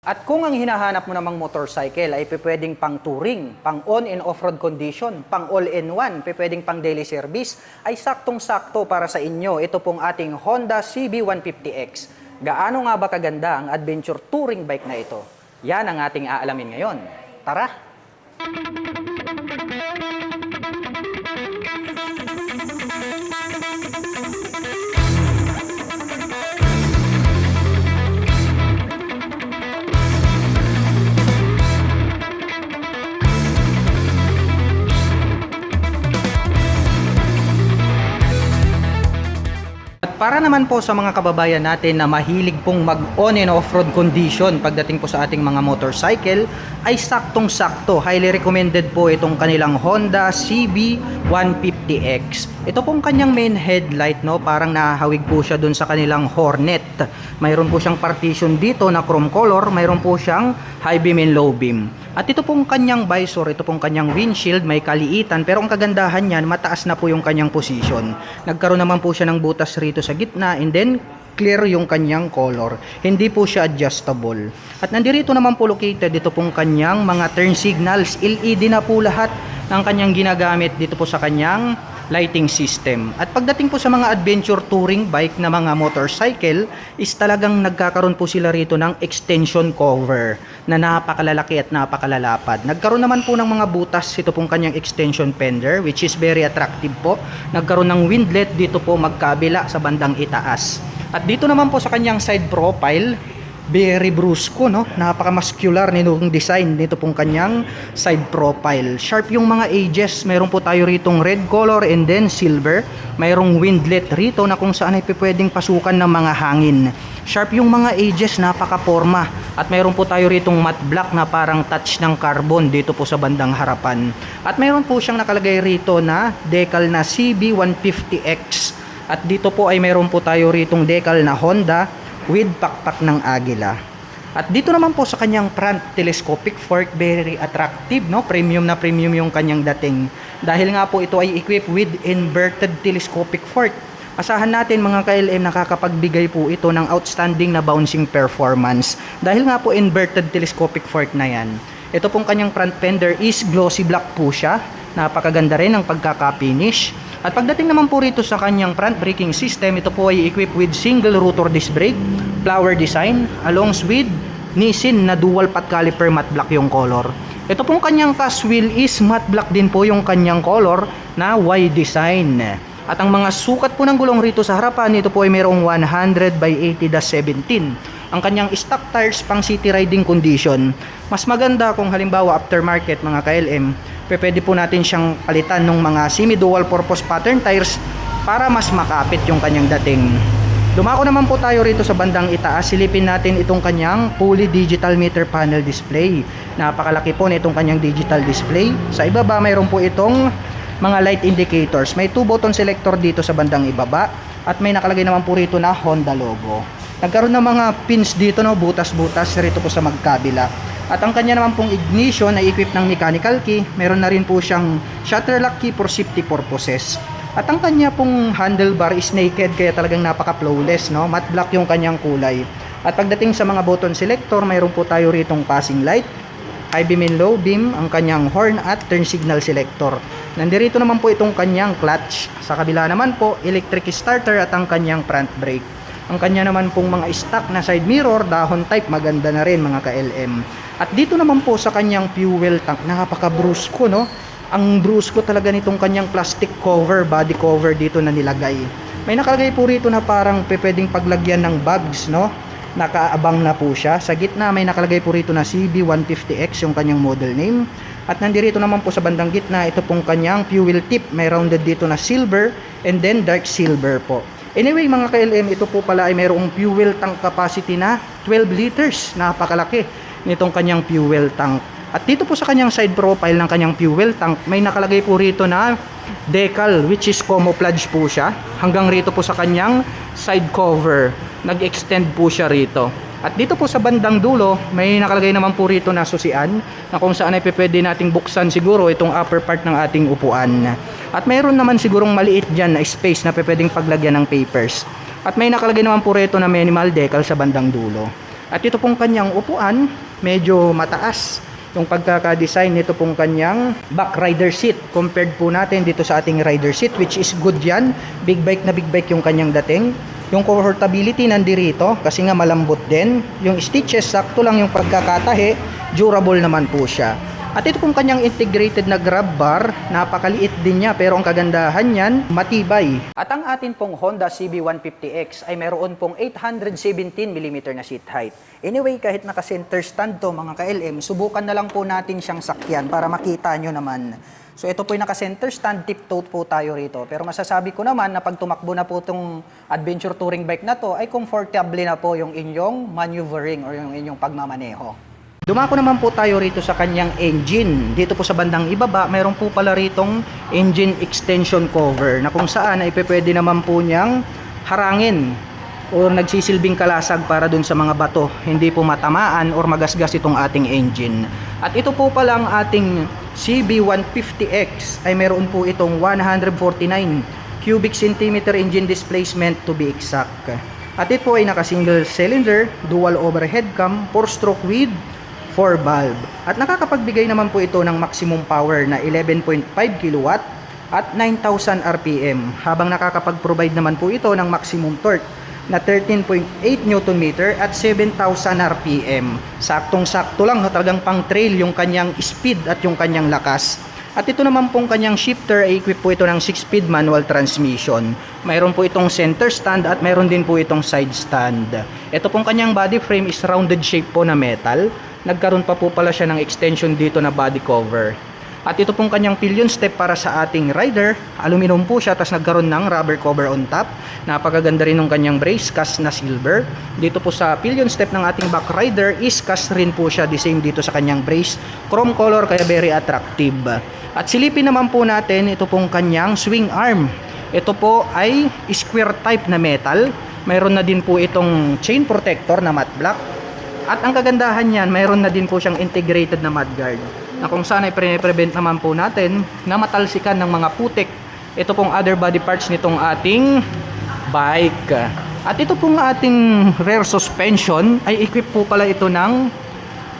At kung ang hinahanap mo namang motorcycle ay pwedeng pang touring, pang on and off-road condition, pang all-in-one, pwedeng pang daily service, ay saktong-sakto para sa inyo. Ito pong ating Honda CB150X. Gaano nga ba kaganda ang adventure touring bike na ito? Yan ang ating aalamin ngayon. Tara! At para naman po sa mga kababayan natin na mahilig pong mag-on and off-road condition pagdating po sa ating mga motorcycle, ay saktong-sakto. Highly recommended po itong kanilang Honda CB150X. Ito pong kanyang main headlight, no, parang nahawig po siya dun sa kanilang Hornet. Mayroon po siyang partition dito na chrome color, mayroon po siyang high beam and low beam. At ito pong kanyang visor, ito pong kanyang windshield, may kaliitan, pero ang kagandahan niyan, mataas na po yung kanyang position. Nagkaroon naman po siya ng butas rito sa gitna, and then clear yung kanyang color. Hindi po siya adjustable. At nandito naman po located dito pong kanyang mga turn signals. LED na po lahat ng kanyang ginagamit dito po sa kanyang lighting system. At pagdating po sa mga adventure touring bike na mga motorcycle, is talagang nagkakaroon po sila rito ng extension cover na napakalalaki at napakalalapad. Nagkaroon naman po ng mga butas ito pong kanyang extension fender, which is very attractive po. Nagkaroon ng windlet dito po magkabila sa bandang itaas. At dito naman po sa kanyang side profile, very brusco, no? Napaka-muscular nitong design nito pong kanyang side profile. Sharp yung mga edges. Meron po tayo ritong red color and then silver. Mayroong windlet rito na kung saan ay pwedeng pasukan ng mga hangin. Sharp yung mga edges, napaka-forma. At mayroon po tayo ritong matte black na parang touch ng carbon dito po sa bandang harapan. At mayroon po siyang nakalagay rito na decal na CB150X. At dito po ay mayroon po tayo ritong decal na Honda with pakpak ng agila. At dito naman po sa kanyang front telescopic fork, very attractive, no? Premium na premium yung kanyang dating. Dahil nga po ito ay equipped with inverted telescopic fork. Asahan natin mga KLM, nakakapagbigay po ito ng outstanding na bouncing performance. Dahil nga po inverted telescopic fork na yan. Ito pong kanyang front fender is glossy black po siya. Napakaganda rin ang pagkaka-finish. At pagdating naman po rito sa kanyang front braking system, ito po ay equipped with single rotor disc brake, flower design, along with Nissin na dual pot caliper matte black yung color. Ito pong kanyang cast wheel is matte black din po yung kanyang color na Y design. At ang mga sukat po ng gulong rito sa harapan, ito po ay mayroong 100/80-17. Ang kanyang stock tires pang city riding condition. Mas maganda kung halimbawa aftermarket mga KLM, pwede po natin siyang palitan ng mga semi-dual purpose pattern tires para mas makapit yung kanyang dating. Dumako naman po tayo rito sa bandang itaas. Silipin natin itong kanyang fully digital meter panel display. Napakalaki po nitong kanyang digital display. Sa ibaba mayroon po itong mga light indicators. May 2 button selector dito sa bandang ibaba at may nakalagay naman po rito na Honda logo. Nagkaroon ng mga pins dito, no, butas-butas rito po sa magkabila. At ang kanya naman pong ignition ay equipped ng mechanical key. Meron na rin po siyang shutter lock key for safety purposes. At ang kanya pong handlebar is naked, kaya talagang napaka-flawless, no? Matte black yung kanyang kulay. At pagdating sa mga button selector, mayroon po tayo ritong passing light, high beam and low beam, ang kanyang horn at turn signal selector. Nandirito naman po itong kanyang clutch. Sa kabila naman po, electric starter at ang kanyang front brake. Ang kanya naman pong mga stock na side mirror, dahon type, maganda na rin mga KLM. At dito naman po sa kanyang fuel tank, napaka-brusco, no? Ang brusco talaga nitong kanyang plastic cover, body cover dito na nilagay. May nakalagay po rito na parang pwedeng paglagyan ng bags, no? Nakaabang na po siya. Sa gitna may nakalagay po rito na CB150X yung kanyang model name. At nandirito naman po sa bandang gitna, ito pong kanyang fuel tip. May rounded dito na silver and then dark silver po. Anyway mga KLM, ito po pala ay mayroong fuel tank capacity na 12 liters. Napakalaki nitong kanyang fuel tank. At dito po sa kanyang side profile ng kanyang fuel tank, may nakalagay po rito na decal, which is camouflage po siya. Hanggang rito po sa kanyang side cover, nag-extend po siya rito. At dito po sa bandang dulo, may nakalagay naman po rito na susian na kung saan ay pwede nating buksan siguro itong upper part ng ating upuan. At mayroon naman sigurong maliit dyan na space na pwedeng paglagyan ng papers. At may nakalagay naman po rito na minimal decal sa bandang dulo. At ito pong kanyang upuan, medyo mataas yung pagkaka-design nito pong kanyang back rider seat compared po natin dito sa ating rider seat, which is good yan. Big bike na big bike yung kanyang dating. Yung comfortability nandirito kasi nga malambot din. Yung stitches, sakto lang yung pagkakatahi, durable naman po siya. At ito pong kanyang integrated na grab bar, napakaliit din niya pero ang kagandahan niyan, matibay. At ang atin pong Honda CB150X ay meron pong 817mm na seat height. Anyway, kahit naka-center stand to mga ka-LM, subukan na lang po natin siyang sakyan para makita nyo naman. So ito po yung naka-center stand, tip-toe po tayo rito. Pero masasabi ko naman na pag tumakbo na po itong adventure touring bike na to, ay comfortable na po yung inyong maneuvering or yung inyong pagmamaneho. Dumako naman po tayo rito sa kanyang engine. Dito po sa bandang ibaba, mayroon po pala ritong engine extension cover na kung saan ay pwede naman po niyang harangin o nagsisilbing kalasag para dun sa mga bato. Hindi po matamaan or magasgas itong ating engine. At ito po pala ang ating CB150X ay mayroon po itong 149 cubic centimeter engine displacement to be exact. At ito po ay naka single cylinder, dual overhead cam, 4-stroke with 4 valve. At nakakapagbigay naman po ito ng maximum power na 11.5 kW at 9,000 RPM. Habang nakakapag-provide naman po ito ng maximum torque na 13.8 Nm at 7,000 RPM. Saktong-sakto lang, talagang pang trail yung kanyang speed at yung kanyang lakas. At ito naman pong kanyang shifter ay equip po ito ng 6-speed manual transmission. Mayroon po itong center stand at mayroon din po itong side stand. Ito pong kanyang body frame is rounded shape po na metal. Nagkaroon pa po pala siya ng extension dito na body cover. At ito pong kanyang pillion step para sa ating rider, aluminum po siya, tapos nagkaroon ng rubber cover on top. Napakaganda rin ng kanyang brace, cast na silver. Dito po sa pillion step ng ating back rider is cast rin po siya, the same dito sa kanyang brace. Chrome color, kaya very attractive. At silipin naman po natin ito pong kanyang swing arm. Ito po ay square type na metal. Mayroon na din po itong chain protector na matte black. At ang kagandahan niyan, mayroon na din po siyang integrated na mudguard na kung saan ay pre-prevent naman po natin na matalsikan ng mga putik ito pong other body parts nitong ating bike. At ito pong ating rear suspension ay equip po pala ito ng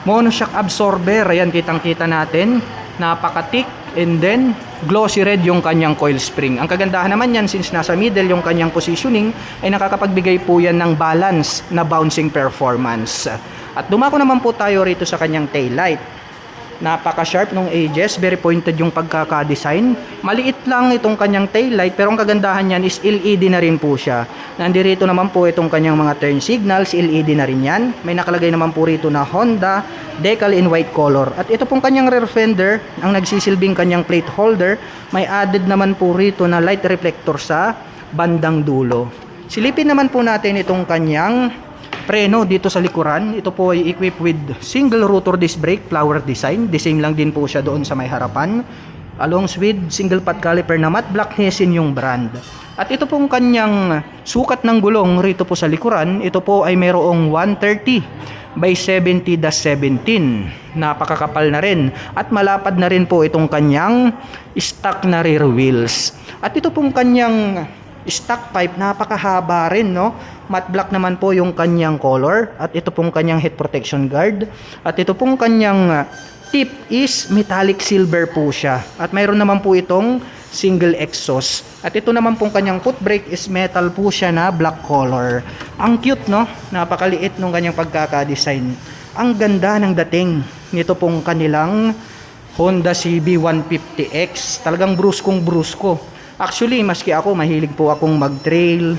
monoshock absorber. Ayan, kitang-kita natin. Napaka-thick and then glossy red yung kanyang coil spring. Ang kagandahan naman yan, since nasa middle yung kanyang positioning, ay nakakapagbigay po yan ng balance na bouncing performance. At dumako naman po tayo rito sa kanyang taillight. Napaka-sharp ng edges, very pointed yung pagkaka-design. Maliit lang itong kanyang taillight pero ang kagandahan niyan is LED na rin po siya. Nandirito naman po itong kanyang mga turn signals, LED na rin yan. May nakalagay naman po rito na Honda decal in white color. At ito pong kanyang rear fender, ang nagsisilbing kanyang plate holder, may added naman po rito na light reflector sa bandang dulo. Silipin naman po natin itong kanyang preno dito sa likuran. Ito po ay equipped with single rotor disc brake, flower design. The same lang din po siya doon sa may harapan. Along with single pot caliper na matte black, Hesin yung brand. At ito pong kanyang sukat ng gulong rito po sa likuran. Ito po ay mayroong 130 by 70-17. Napakakapal na rin. At malapad na rin po itong kanyang stock na rear wheels. At ito pong kanyang stock pipe, napakahaba rin, no? Matte black naman po yung kanyang color. At ito pong kanyang head protection guard. At ito pong kanyang tip is metallic silver po siya. At mayroon naman po itong single exhaust. At ito naman pong kanyang foot brake is metal po siya na black color. Ang cute, no? Napakaliit nung kanyang pagkaka-design. Ang ganda ng dating nito pong kanilang Honda CB150X. Talagang bruskong brusko. Actually, maski ako, mahilig po akong mag-trail,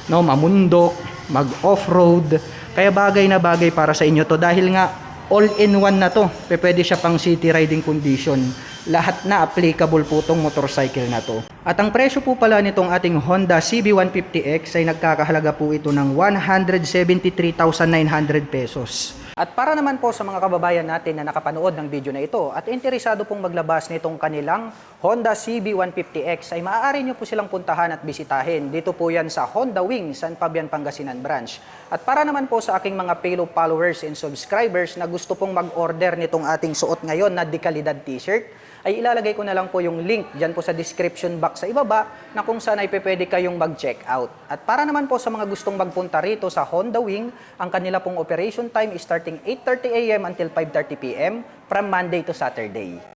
no, mamundok, mag-off-road. Kaya bagay na bagay para sa inyo to dahil nga all-in-one na to. Pwede siya pang city riding condition. Lahat na applicable po tong motorcycle na to. At ang presyo po pala nitong ating Honda CB150X ay nagkakahalaga po ito ng 173,900 pesos. At para naman po sa mga kababayan natin na nakapanood ng video na ito at interesado pong maglabas nitong kanilang Honda CB150X ay maaari nyo po silang puntahan at bisitahin. Dito po yan sa Honda Wing, San Fabian, Pangasinan branch. At para naman po sa aking mga fellow followers and subscribers na gusto pong mag-order nitong ating suot ngayon na dekalidad t-shirt, ay ilalagay ko na lang po yung link dyan po sa description box sa ibaba na kung saan ay pwede kayong mag-check out. At para naman po sa mga gustong magpunta rito sa Honda Wing, ang kanila pong operation time is starting 8:30 AM until 5:30 PM from Monday to Saturday.